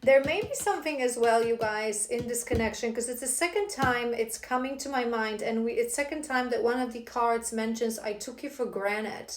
There may be something as well, you guys, in this connection, because it's the second time it's coming to my mind, and it's second time that one of the cards mentions I took you for granted.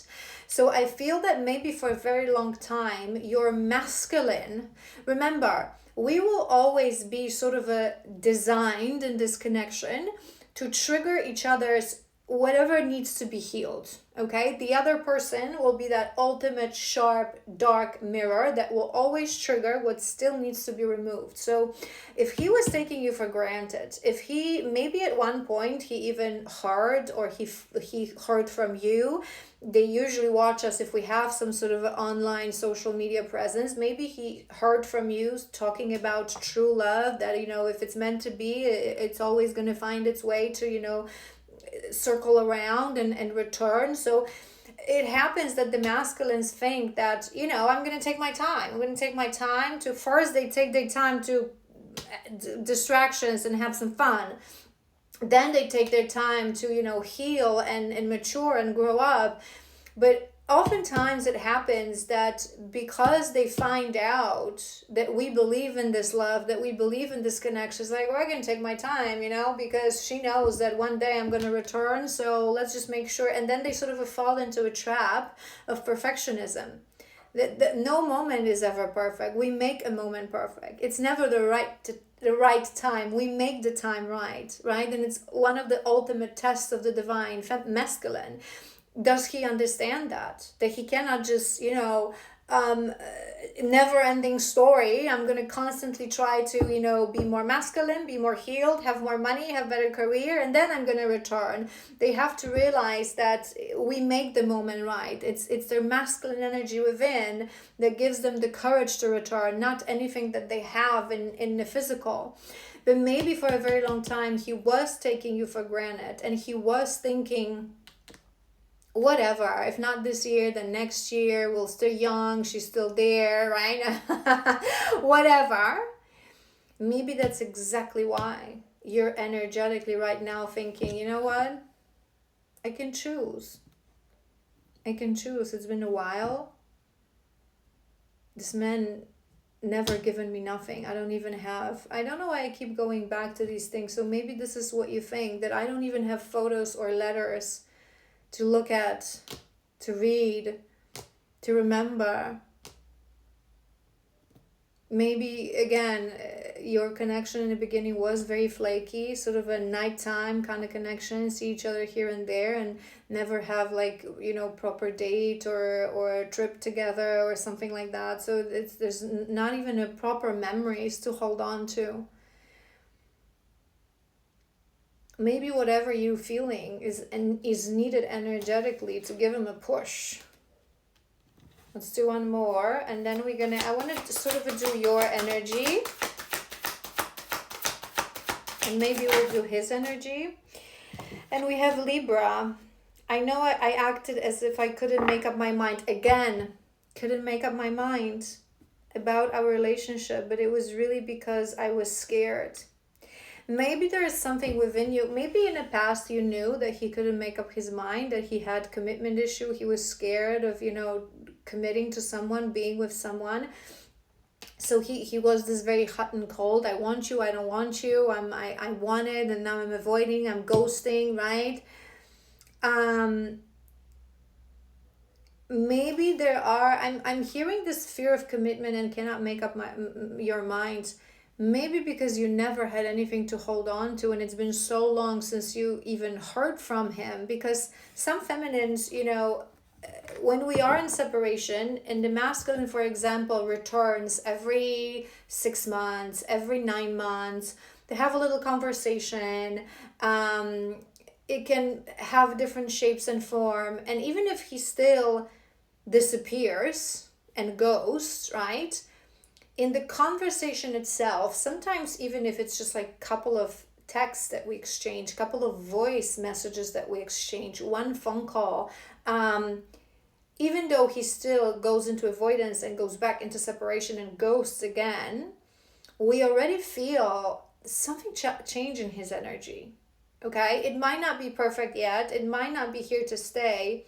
So I feel that maybe for a very long time your masculine, remember, we will always be sort of a designed in this connection to trigger each other's whatever needs to be healed. Okay, the other person will be that ultimate sharp dark mirror that will always trigger what still needs to be removed. So if he was taking you for granted, if he maybe at one point he even heard, or he heard from you, they usually watch us if we have some sort of online social media presence, maybe he heard from you talking about true love, that if it's meant to be, it's always going to find its way to circle around and return. So it happens that the masculines think that I'm going to take my time, to first they take their time to distractions and have some fun, then they take their time to heal and mature and grow up. But oftentimes it happens that because they find out that we believe in this love, that we believe in this connection, it's like, well, I'm going to take my time, because she knows that one day I'm going to return, so let's just make sure. And then they sort of fall into a trap of perfectionism. That no moment is ever perfect. We make a moment perfect. It's never the right time. We make the time right? And it's one of the ultimate tests of the divine masculine. Does he understand that he cannot just never ending story, I'm going to constantly try to be more masculine, be more healed, have more money, have better career, and then I'm going to return? They have to realize that we make the moment right. It's their masculine energy within that gives them the courage to return, not anything that they have in the physical. But maybe for a very long time he was taking you for granted, and he was thinking, whatever, if not this year, then next year, we're still young, she's still there, right? Whatever. Maybe that's exactly why you're energetically right now thinking, you know what? I can choose. It's been a while. This man never given me nothing. I don't know why I keep going back to these things. So maybe this is what you think, that I don't even have photos or letters to look at, to read, to remember. Maybe again, your connection in the beginning was very flaky, sort of a nighttime kind of connection, see each other here and there, and never have proper date or a trip together or something like that. So there's not even a proper memories to hold on to. Maybe whatever you're feeling is needed energetically to give him a push. Let's do one more, and then I want to sort of do your energy, and maybe we'll do his energy. And we have Libra. I know I acted as if I couldn't make up my mind. Again, couldn't make up my mind about our relationship, but it was really because I was scared. Maybe there is something within you. Maybe in the past you knew that he couldn't make up his mind, that he had commitment issue. He was scared of, committing to someone, being with someone. So he was this very hot and cold. I want you, I don't want you. I wanted, and now I'm avoiding, I'm ghosting, right? Maybe there are, I'm hearing this fear of commitment and cannot make up your mind. Maybe because you never had anything to hold on to, and it's been so long since you even heard from him. Because some feminines, when we are in separation, and the masculine, for example, returns every 6 months, every 9 months, they have a little conversation. It can have different shapes and form. And even if he still disappears and ghosts, right? In the conversation itself, sometimes even if it's just like a couple of texts that we exchange, couple of voice messages that we exchange, one phone call, even though he still goes into avoidance and goes back into separation and ghosts again, we already feel something change in his energy. Okay, it might not be perfect yet, it might not be here to stay,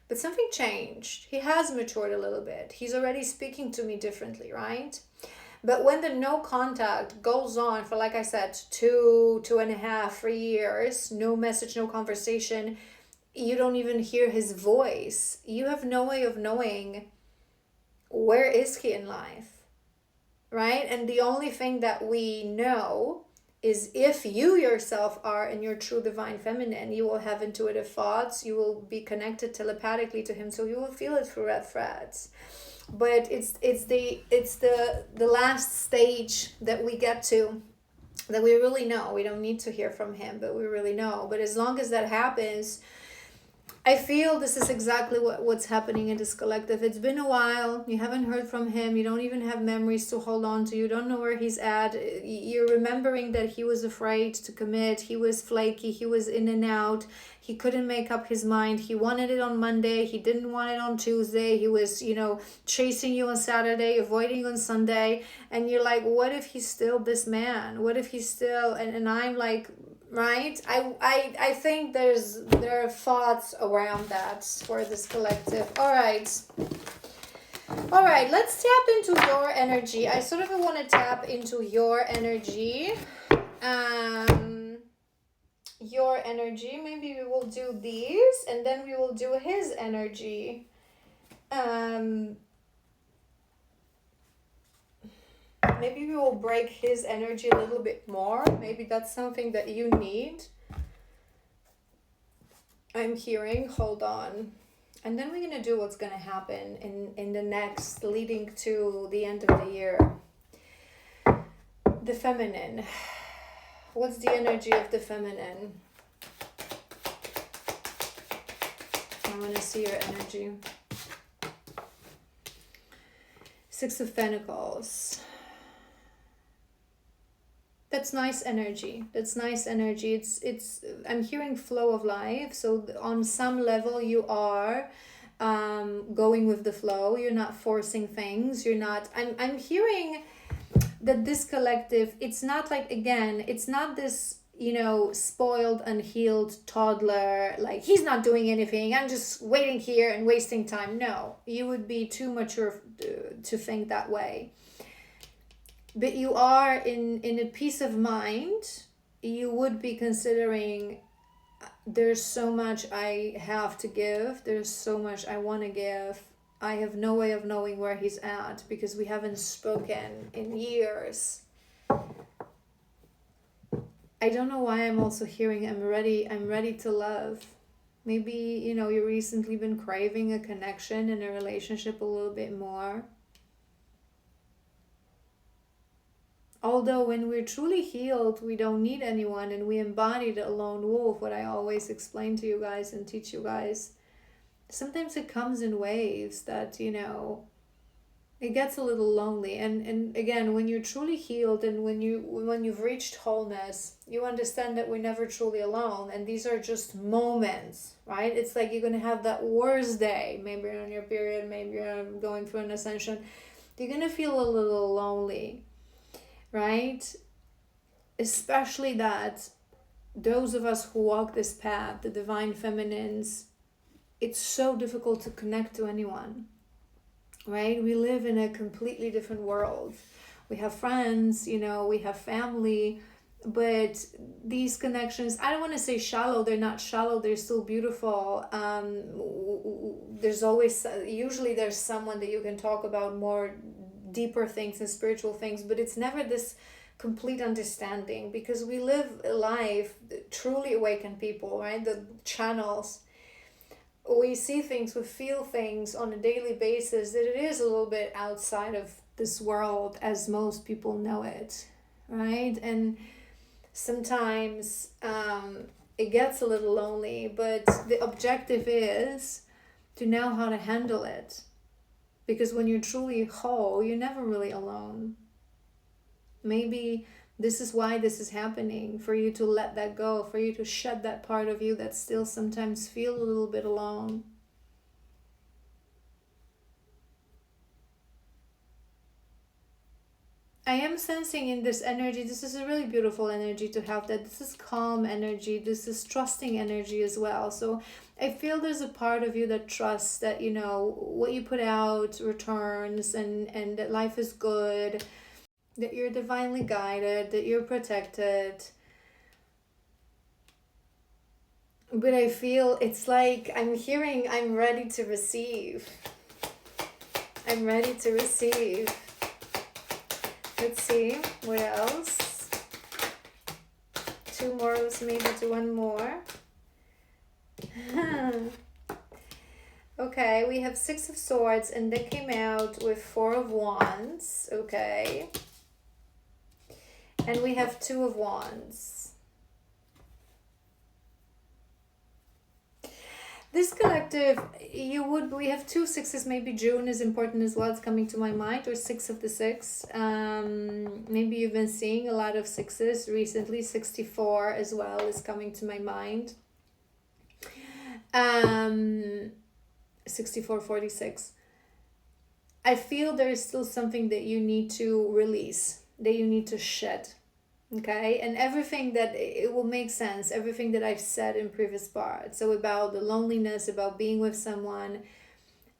but something changed. He has matured a little bit. He's already speaking to me differently, right? But when the no contact goes on for, like I said, 2.5, 3 years, no message, no conversation, you don't even hear his voice. You have no way of knowing where is he in life, right? And the only thing that we know is if you yourself are in your true divine feminine, you will have intuitive thoughts, you will be connected telepathically to him, so you will feel it through red threads. But it's the last stage that we get to, that we really know. We don't need to hear from him, but we really know. But as long as that happens, I feel this is exactly what's happening in this collective. It's been a while. You haven't heard from him. You don't even have memories to hold on to. You don't know where he's at. You're remembering that he was afraid to commit. He was flaky. He was in and out. He couldn't make up his mind. He wanted it on Monday. He didn't want it on Tuesday. He was, chasing you on Saturday, avoiding on Sunday. And you're like, what if he's still this man? What if he's still... And I'm like... Right? I think there are thoughts around that for this collective. All right, let's tap into your energy. I sort of want to tap into your energy. Your energy. Maybe we will do these and then we will do his energy. Maybe we will break his energy a little bit more. Maybe that's something that you need. I'm hearing, hold on. And then we're going to do what's going to happen in the next, leading to the end of the year. The feminine. What's the energy of the feminine? I want to see your energy. Six of Pentacles. That's nice energy. That's nice energy. It's I'm hearing flow of life. So on some level you are going with the flow. You're not forcing things. You're not... I'm hearing that this collective, it's not like, again, it's not this, spoiled, unhealed toddler, like he's not doing anything, I'm just waiting here and wasting time. No, you would be too mature to think that way. But you are in a peace of mind. You would be considering, there's so much I have to give. There's so much I want to give. I have no way of knowing where he's at because we haven't spoken in years. I don't know why I'm also hearing I'm ready to love. Maybe, you recently been craving a connection and a relationship a little bit more. Although when we're truly healed, we don't need anyone and we embody the lone wolf, what I always explain to you guys and teach you guys. Sometimes it comes in waves that, it gets a little lonely. And again, when you're truly healed and when you've reached wholeness, you understand that we're never truly alone. And these are just moments, right? It's like you're going to have that worst day. Maybe you're on your period, maybe you're going through an ascension. You're going to feel a little lonely. Right? Especially that those of us who walk this path, the divine feminines, it's so difficult to connect to anyone, right? We live in a completely different world. We have friends, we have family, but these connections, I don't want to say shallow, they're not shallow, they're still beautiful. Usually there's someone that you can talk about more deeper things and spiritual things, but it's never this complete understanding because we live a life, truly awakened people, right? The channels, we see things, we feel things on a daily basis that it is a little bit outside of this world as most people know it, right? And sometimes it gets a little lonely, but the objective is to know how to handle it. Because when you're truly whole, you're never really alone. Maybe this is why this is happening, for you to let that go, for you to shed that part of you that still sometimes feel a little bit alone. I am sensing in this energy, this is a really beautiful energy to have, that this is calm energy, this is trusting energy as well. So I feel there's a part of you that trusts that, what you put out returns and that life is good. that you're divinely guided, that you're protected. But I feel it's like I'm hearing I'm ready to receive. I'm ready to receive. Let's see, what else? 2 more, maybe do 1 more. Okay, we have 6 of Swords, and they came out with 4 of Wands, okay? And we have 2 of Wands. This collective, we have 2 6s, maybe June is important as well, it's coming to my mind, or 6 of the 6. Maybe you've been seeing a lot of 6s recently, 64 as well is coming to my mind. 64, 46. I feel there is still something that you need to release, that you need to shed. Okay, and everything that it will make sense, everything that I've said in previous parts. So about the loneliness, about being with someone,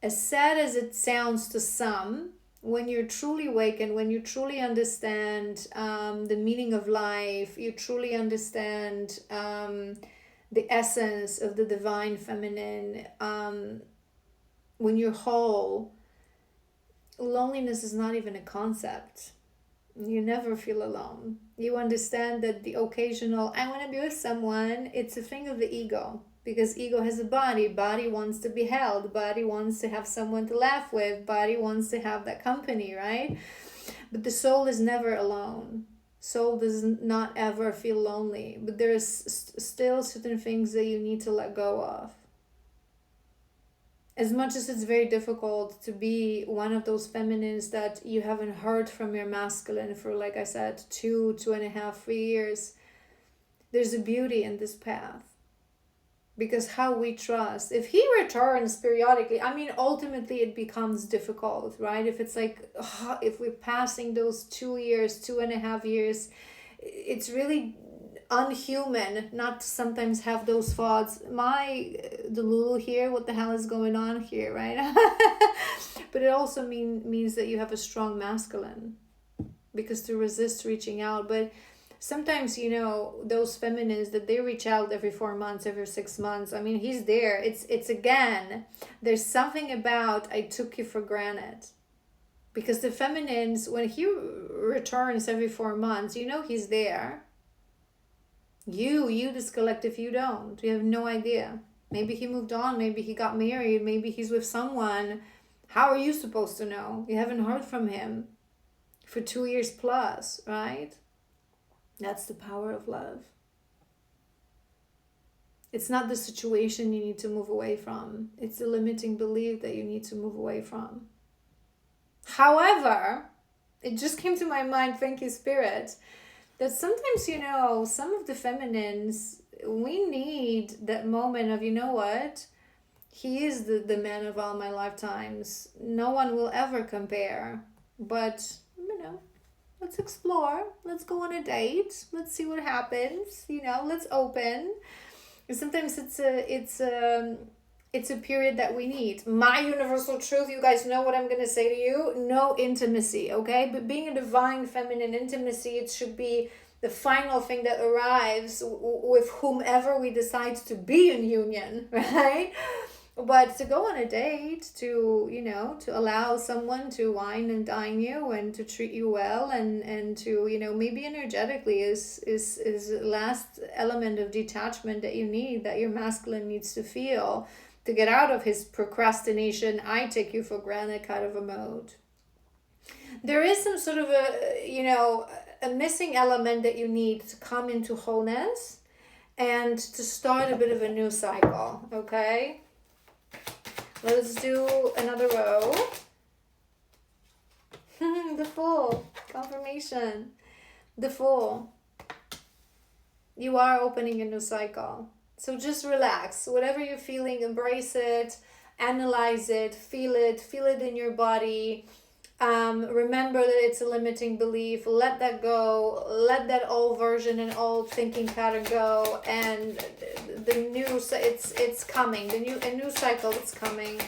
as sad as it sounds to some, when you're truly awakened, when you truly understand the meaning of life, you truly understand the essence of the divine feminine, when you're whole, loneliness is not even a concept. You never feel alone. You understand that the occasional, I want to be with someone, it's a thing of the ego. Because ego has a body. Body wants to be held. Body wants to have someone to laugh with. Body wants to have that company, right? But the soul is never alone. Soul does not ever feel lonely. But there's still certain things that you need to let go of. As much as it's very difficult to be one of those feminines that you haven't heard from your masculine for, like I said, 2.5, 3 years, there's a beauty in this path. Because how we trust, if he returns periodically, I mean, ultimately it becomes difficult, right? If it's like, if we're passing those 2 years, 2.5 years, it's really unhuman not to sometimes have those thoughts. The Lulu here, what the hell is going on here, right? But it also means that you have a strong masculine, because to resist reaching out. But sometimes, those feminines that they reach out every 4 months, every 6 months, I mean, he's there. It's again, there's something about I took you for granted. Because the feminines, when he returns every 4 months, he's there. You, this collective, you don't. You have no idea. Maybe he moved on. Maybe he got married. Maybe he's with someone. How are you supposed to know? You haven't heard from him for 2 years plus, right? That's the power of love. It's not the situation you need to move away from. It's the limiting belief that you need to move away from. However, it just came to my mind, thank you, Spirit, that sometimes, some of the feminines, we need that moment of, what? He is the man of all my lifetimes. No one will ever compare. But, let's explore. Let's go on a date. Let's see what happens. Let's open. And sometimes it's a period that we need. My universal truth, you guys know what I'm going to say to you. No intimacy, okay? But being a divine feminine intimacy, it should be the final thing that arrives with whomever we decide to be in union, right? But to go on a date, to allow someone to wine and dine you and to treat you well and to, maybe energetically is the last element of detachment that you need, that your masculine needs to feel to get out of his procrastination, I take you for granted kind of a mode. There is some sort of a missing element that you need to come into wholeness and to start a bit of a new cycle, okay? Let's do another row. The Fool, confirmation. The Fool. You are opening a new cycle. So just relax. Whatever you're feeling, embrace it, analyze it, feel it in your body. Remember that it's a limiting belief. Let that go. Let that old version and old thinking pattern go. And the new, it's coming. A new cycle is coming.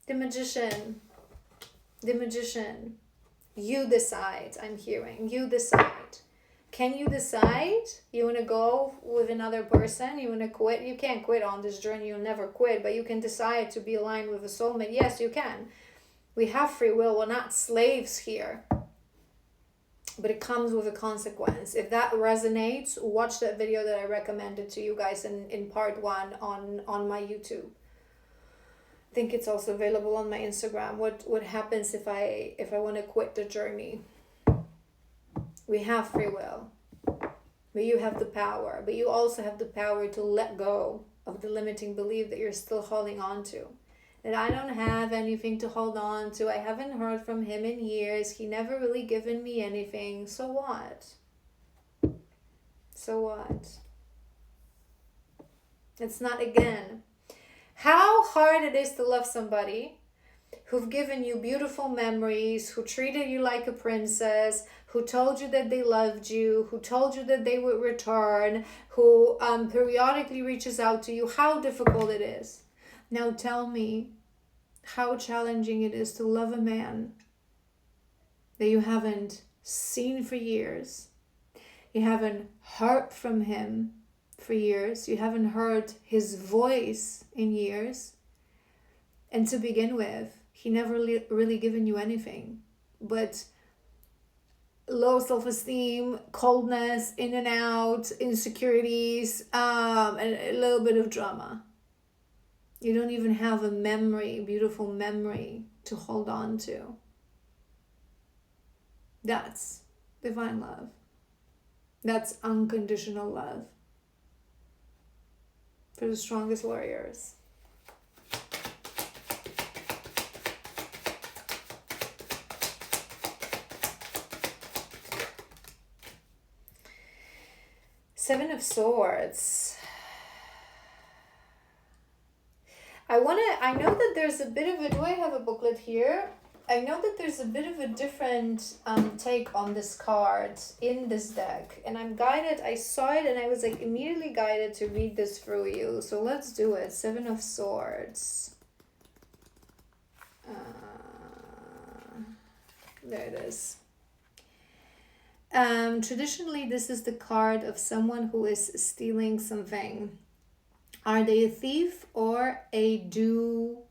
The Magician. The Magician. You decide. I'm hearing. You decide. Can you decide? You want to go with another person? You want to quit? You can't quit on this journey. You'll never quit. But you can decide to be aligned with a soulmate. Yes, you can. We have free will. We're not slaves here. But it comes with a consequence. If that resonates, watch that video that I recommended to you guys in part 1 on my YouTube. I think it's also available on my Instagram. What happens if I want to quit the journey? We have free will. But you have the power. But you also have the power to let go of the limiting belief that you're still holding on to. That I don't have anything to hold on to. I haven't heard from him in years. He never really given me anything. So what? So what? It's not, again, how hard it is to love somebody who've given you beautiful memories, who treated you like a princess, who told you that they loved you, who told you that they would return, who periodically reaches out to you. How difficult it is. Now tell me how challenging it is to love a man that you haven't seen for years. You haven't heard from him for years. You haven't heard his voice in years. And to begin with, he never really given you anything but low self-esteem, coldness, in and out, insecurities, and a little bit of drama. You don't even have a memory, beautiful memory to hold on to. That's divine love. That's unconditional love. For the strongest warriors. Seven of Swords. I know that there's a bit of a, do I have a booklet here? I know that there's a bit of a different take on this card in this deck. And I'm guided, I saw it and I was like immediately guided to read this through you. So let's do it. Seven of Swords. There it is. Traditionally, this is the card of someone who is stealing something. Are they a thief or a do-gooder?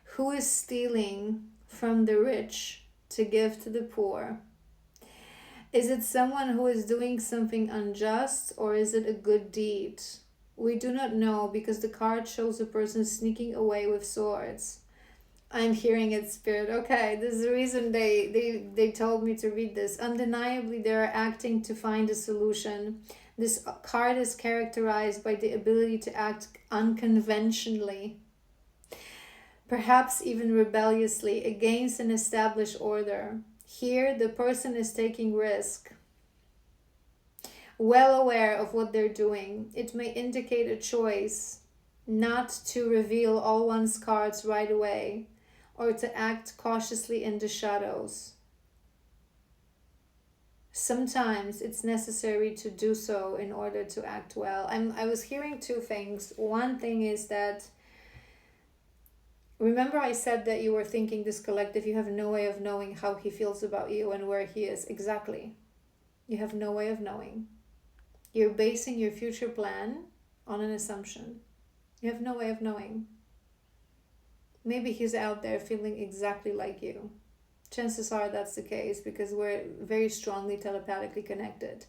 Who is stealing from the rich to give to the poor? Is it someone who is doing something unjust or is it a good deed? We do not know because the card shows a person sneaking away with swords. I'm hearing it, Spirit. Okay, this is the reason they told me to read this. Undeniably, they are acting to find a solution. This card is characterized by the ability to act unconventionally, perhaps even rebelliously, against an established order. Here, the person is taking risk, well aware of what they're doing. It may indicate a choice not to reveal all one's cards right away, or to act cautiously in the shadows. Sometimes it's necessary to do so in order to act well. I was hearing two things. One thing is that, remember I said that you were thinking this collective, you have no way of knowing how he feels about you and where he is. Exactly. You have no way of knowing. You're basing your future plan on an assumption. You have no way of knowing. Maybe he's out there feeling exactly like you. Chances are that's the case because we're very strongly telepathically connected.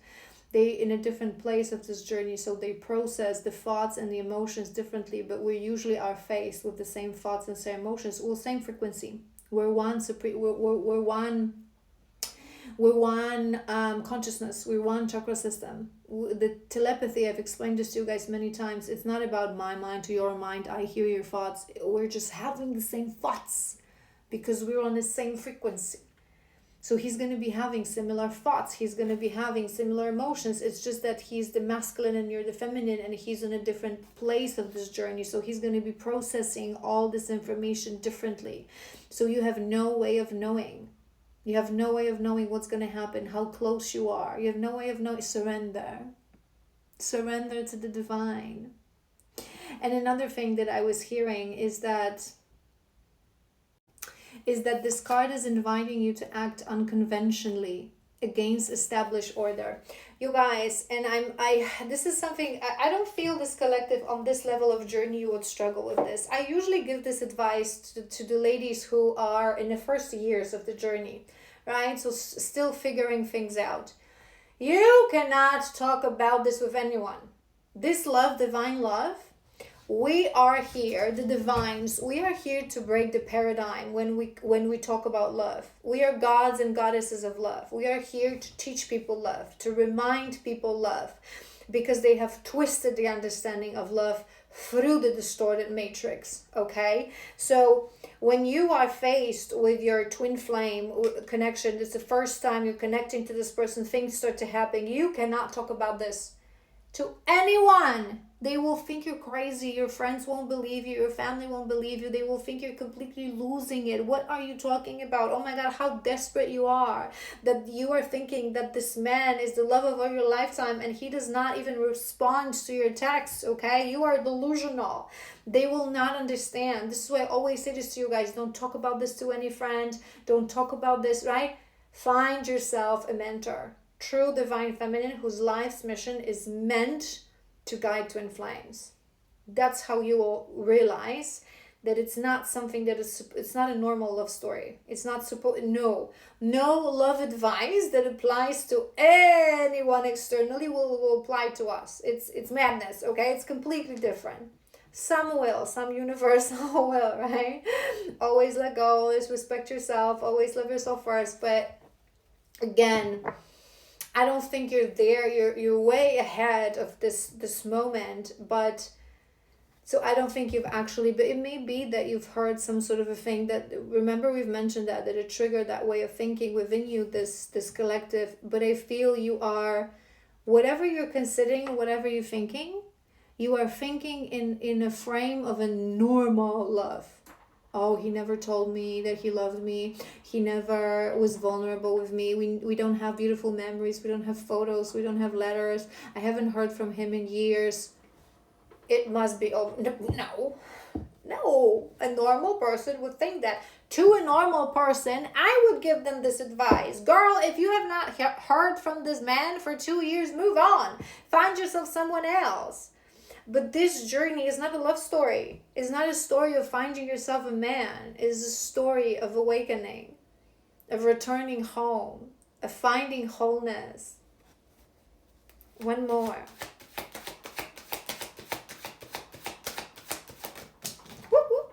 They in a different place of this journey, so they process the thoughts and the emotions differently, but we usually are faced with the same thoughts and same emotions, well, same frequency. We're one consciousness. We're one chakra system. The telepathy, I've explained this to you guys many times. It's not about my mind to your mind. I hear your thoughts. We're just having the same thoughts because we're on the same frequency. So he's going to be having similar thoughts. He's going to be having similar emotions. It's just that he's the masculine and you're the feminine, and he's in a different place of this journey. So he's going to be processing all this information differently. So you have no way of knowing. You have no way of knowing what's going to happen, how close you are. You have no way of knowing. Surrender. Surrender to the divine. And another thing that I was hearing is that is that this card is inviting you to act unconventionally against established order. You guys, and I this is something I don't feel this collective on this level of journey you would struggle with this. I usually give this advice to the ladies who are in the first years of the journey, right? So still figuring things out. You cannot talk about this with anyone. This love, divine love, we are here, the divines, we are here to break the paradigm when we talk about love. We are gods and goddesses of love. We are here to teach people love, to remind people love, because they have twisted the understanding of love through the distorted matrix, okay? So when you are faced with your twin flame connection, it's the first time you're connecting to this person, things start to happen. You cannot talk about this to anyone. They will think you're crazy. Your friends won't believe you. Your family won't believe you. They will think you're completely losing it. What are you talking about? Oh my God, how desperate you are. That you are thinking that this man is the love of your lifetime and he does not even respond to your texts, okay? You are delusional. They will not understand. This is why I always say this to you guys. Don't talk about this to any friend. Don't talk about this, right? Find yourself a mentor. True divine feminine whose life's mission is meant to guide twin flames. That's how you will realize that it's not something that is, it's not a normal love story. It's not supposed, no love advice that applies to anyone externally will apply to us. It's madness, okay? It's completely different. Some will, some universal will, right? Always let go, always respect yourself, always love yourself first. But again, I don't think you're there. You're way ahead of this moment, but so I don't think you've actually, but it may be that you've heard some sort of a thing that, remember we've mentioned that it triggered that way of thinking within you, this collective. But I feel you are, whatever you're considering, whatever you're thinking, you are thinking in a frame of a normal love. Oh, he never told me that he loved me. He never was vulnerable with me. We don't have beautiful memories. We don't have photos. We don't have letters. I haven't heard from him in years. It must be, oh, no. A normal person would think that. To a normal person, I would give them this advice. Girl, if you have not heard from this man for 2 years, move on. Find yourself someone else. But this journey is not a love story. It's not a story of finding yourself a man. It's a story of awakening, of returning home, of finding wholeness. One more. Whoop, whoop.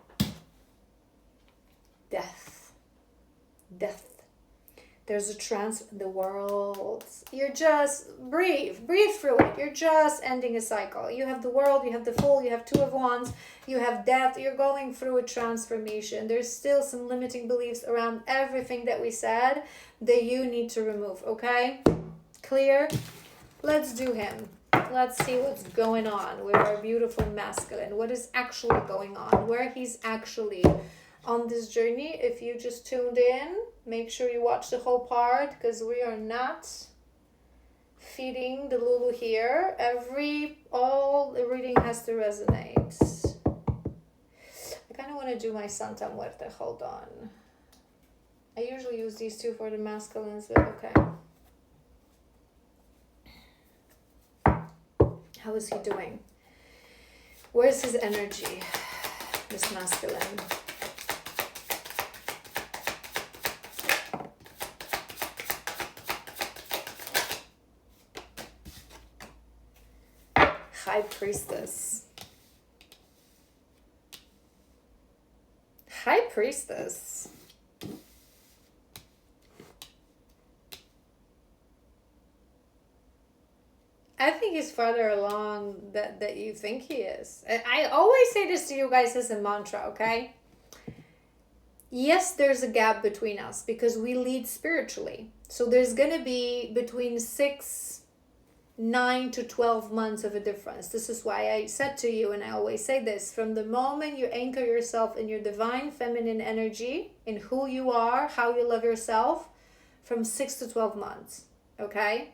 Death. There's a trance in the world. You're just, breathe through it. You're just ending a cycle. You have the world, you have the Fool, you have Two of Wands, you have death. You're going through a transformation. There's still some limiting beliefs around everything that we said that you need to remove, okay? Clear? Let's do him. Let's see what's going on with our beautiful masculine. What is actually going on? Where he's actually on this journey. If you just tuned in, make sure you watch the whole part, because we are not feeding the Lulu here. All the reading has to resonate. I kind of want to do my Santa Muerte. Hold on. I usually use these two for the masculines, but okay. How is he doing? Where's his energy, this masculine? High Priestess. High Priestess. I think he's farther along that you think he is. I always say this to you guys as a mantra, okay? Yes, there's a gap between us because we lead spiritually. So there's going to be between 9 to 12 months of a difference. This is why I said to you, and I always say this, from the moment you anchor yourself in your divine feminine energy, in who you are, how you love yourself, from 6 to 12 months, okay?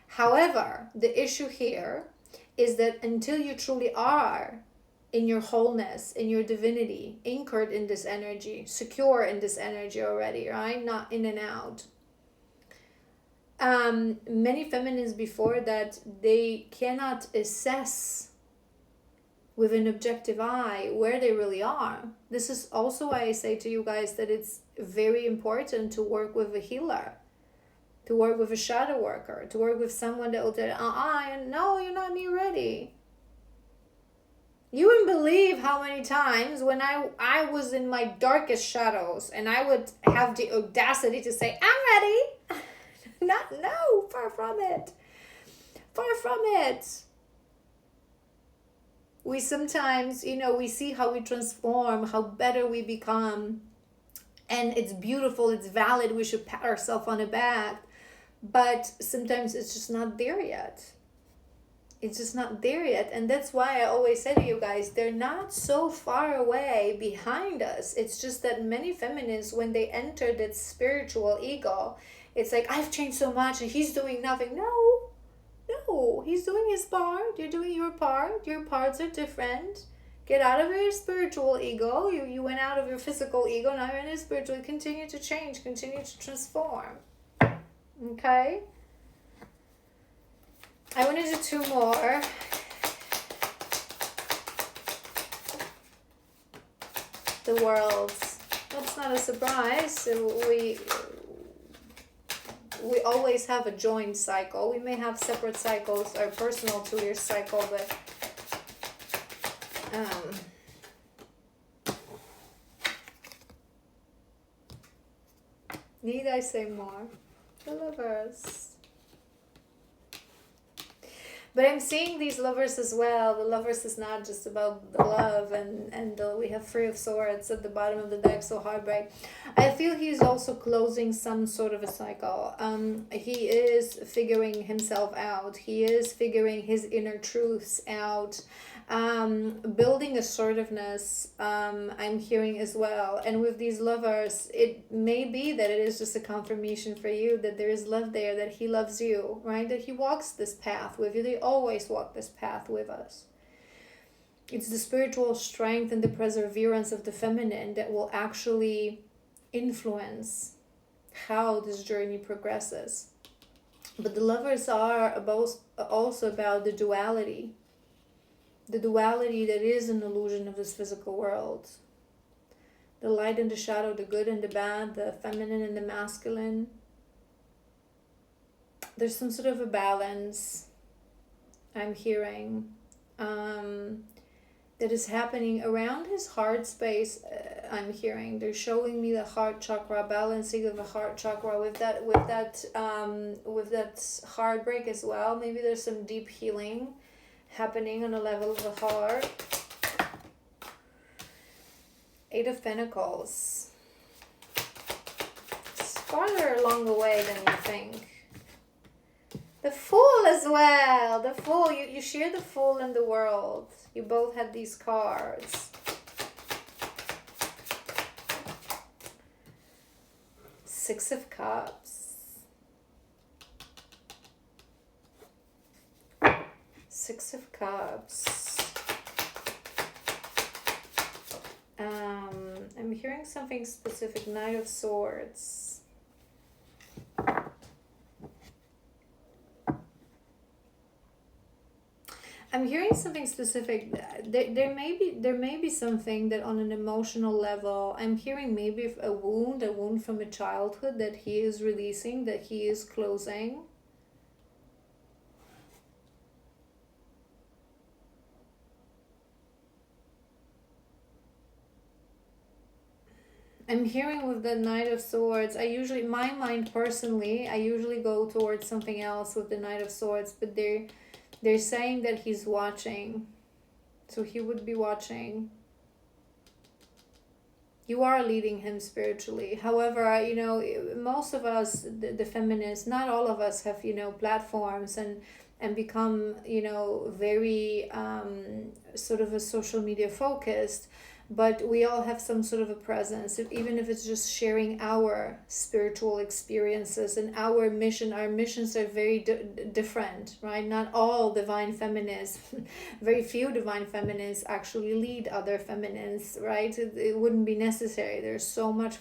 However, the issue here is that until you truly are in your wholeness, in your divinity, anchored in this energy, secure in this energy already, right? Not in and out. Many feminines before that, they cannot assess with an objective eye where they really are. This is also why I say to you guys that it's very important to work with a healer, to work with a shadow worker, to work with someone that will tell, no, you're not near ready. You wouldn't believe how many times when I was in my darkest shadows and I would have the audacity to say, I'm ready. No, far from it. Far from it. We sometimes, we see how we transform, how better we become. And it's beautiful, it's valid, we should pat ourselves on the back. But sometimes it's just not there yet. It's just not there yet. And that's why I always say to you guys, they're not so far away behind us. It's just that many feminists, when they enter that spiritual ego, it's like, I've changed so much and he's doing nothing. No, he's doing his part. You're doing your part. Your parts are different. Get out of your spiritual ego. You went out of your physical ego. Now you're in a spiritual. Continue to change. Continue to transform. Okay? I want to do two more. The worlds. That's not a surprise. We always have a joint cycle. We may have separate cycles, our personal 2-year cycle, but need I say more? The Lovers. But I'm seeing these Lovers as well. The Lovers is not just about the love, and we have 3 of Swords at the bottom of the deck, so heartbreak. I feel he's also closing some sort of a cycle. He is figuring himself out. He is figuring his inner truths out. Building assertiveness, I'm hearing as well. And with these Lovers, it may be that it is just a confirmation for you that there is love there, that he loves you, right? That he walks this path with you. They always walk this path with us. It's the spiritual strength and the perseverance of the feminine that will actually influence how this journey progresses. But the Lovers are also about the duality. The duality that is an illusion of this physical world. The light and the shadow, the good and the bad, the feminine and the masculine. There's some sort of a balance I'm hearing that is happening around his heart space. I'm hearing they're showing me the heart chakra, balancing of the heart chakra with that heartbreak as well. Maybe there's some deep healing happening on a level of the heart. 8 of Pentacles. It's farther along the way than you think. The Fool as well. The Fool. You share the Fool and the World. You both had these cards. 6 of Cups. 6 of Cups. I'm hearing something specific. Knight of Swords. I'm hearing something specific. There may be something that on an emotional level, I'm hearing maybe a wound from a childhood that he is releasing, that he is closing. I'm hearing with the Knight of Swords, my mind personally, I usually go towards something else with the Knight of Swords, but they're saying that he's watching. So he would be watching. You are leading him spiritually. However, most of us, the feminists, not all of us have, platforms and become, very sort of a social media focused. but we all have some sort of a presence, even if it's just sharing our spiritual experiences and our mission. Our missions are very different, right? Not all divine feminines, very few divine feminines actually lead other feminines, right? It wouldn't be necessary. There's so much